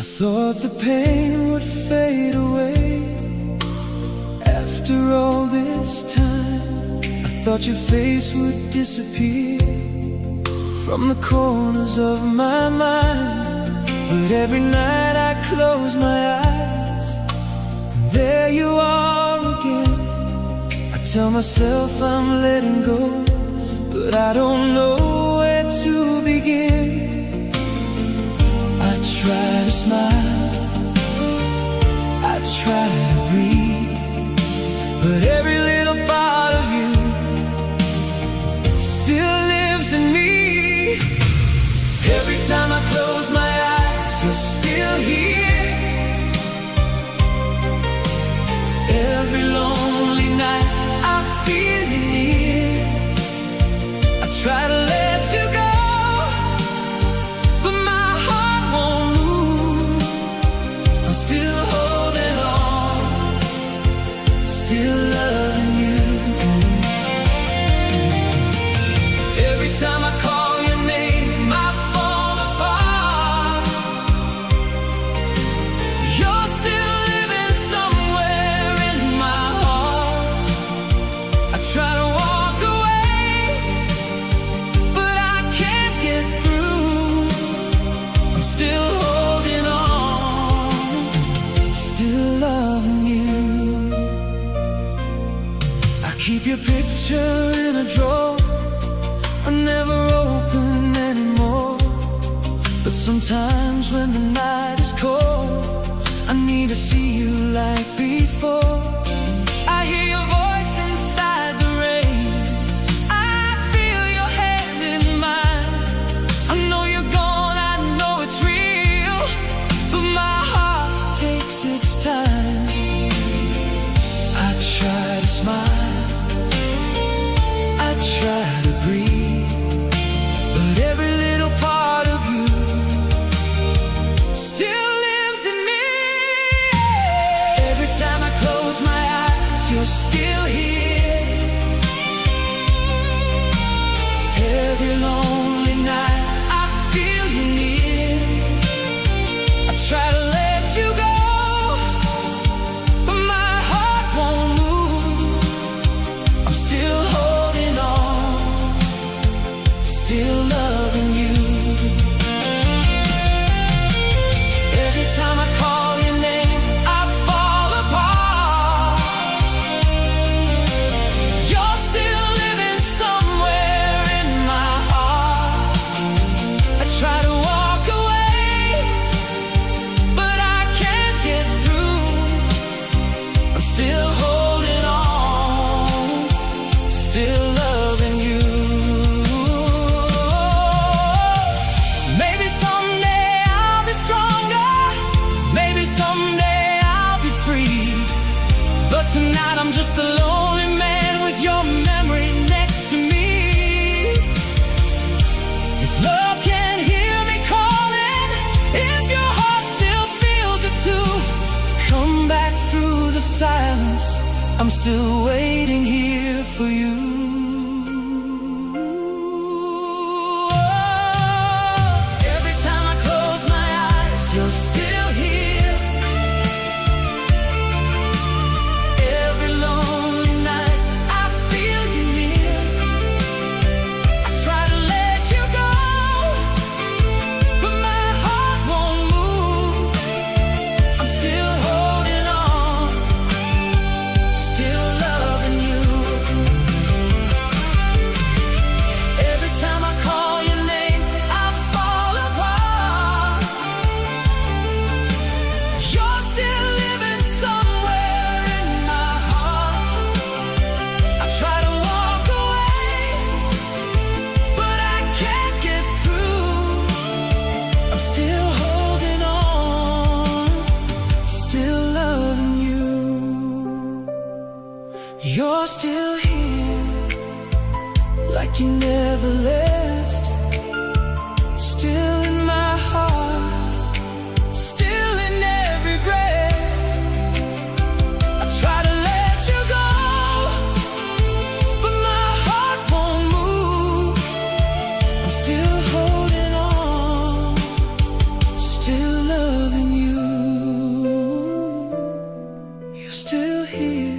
I thought the pain would fade away after all this time. I thought your face would disappear from the corners of my mind. But every night I close my eyes, and there you are again. I tell myself I'm letting go, but I don't know where to begin. I try to smile, I try to breathe, but every little part of you still lives in me. Every time I close my eyes, you're still here. Every lonely night I feel you near. I try to let you go, but my heart won't move. I'm still holding on, still loving you. Every time I call your name, I fall apart. You're still living somewhere in my heart. I try to walk away, but I can't get through. I'm still holding on, still loving you. I keep your picture in a drawer, I never open anymore. But sometimes when the night is cold, I need to see you like before. I hear your voice inside the rain, I feel your hand in mine. I know you're gone, I know it's real, but my heart takes its time. I try to smile, I try to breathe, but every little part of you still lives in me. Every time I close my eyes, you're still here. Every lonely night I feel you near. I try to let you go, but my heart won't move. I'm still holding on, still loving you. Every time I call your name, I fall apart. You're still living somewhere in my heart. I try to walk away, but I can't get through. I'm still holding on, still loving you. Maybe someday I'll be stronger, maybe someday I'll be free, but tonight I'm just a lonely man with your memory next to me. If love can't hear me calling, if your heart still feels it too, come back through the silence, I'm still waiting here for you. Every time I close my eyes, you're still here. Every lonely night I feel you near. I try to let you go, but my heart won't move. I'm still holding on, still loving you. Every time I call your name, I fall apart. You're still living somewhere in my heart. I try to walk away, but I can't get through. I'm still holding on, still loving you. You're still here, like you never left. Still in my heart, still in every breath. I try to let you go, but my heart won't move. I'm still holding on, still loving you. you're still here.